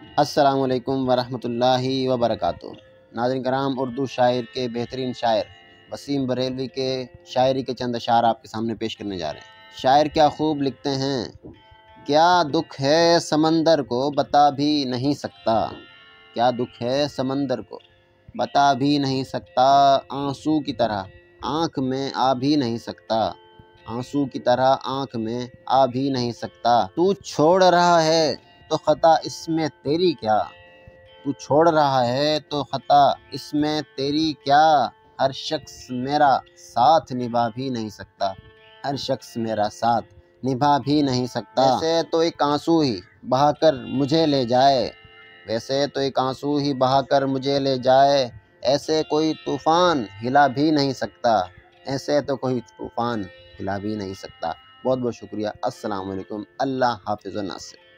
السلام علیکم ورحمۃ اللہ وبرکاتہ۔ ناظرین کرام، اردو شاعر کے بہترین شاعر وسیم بریلوی کے شاعری کے چند اشعار آپ کے سامنے پیش کرنے جا رہے ہیں۔ شاعر کیا خوب لکھتے ہیں، کیا دکھ ہے سمندر کو بتا بھی نہیں سکتا، کیا دکھ ہے سمندر کو بتا بھی نہیں سکتا، آنسو کی طرح آنکھ میں آ بھی نہیں سکتا، آنسو کی طرح آنکھ میں آ بھی نہیں سکتا۔ تو چھوڑ رہا ہے تو خطا اس میں تیری کیا، تو چھوڑ رہا ہے تو خطا اس میں تیری کیا، ہر شخص میرا ساتھ نبھا بھی نہیں سکتا، ہر شخص میرا ساتھ نبھا بھی نہیں سکتا۔ ویسے تو ایک آنسو ہی بہا کر مجھے لے جائے، ویسے تو ایک آنسو ہی بہا کر مجھے لے جائے، ایسے کوئی طوفان ہلا بھی نہیں سکتا، ایسے تو کوئی طوفان ہلا بھی نہیں سکتا۔ بہت بہت شکریہ۔ السلام علیکم۔ اللہ حافظ و ناصر۔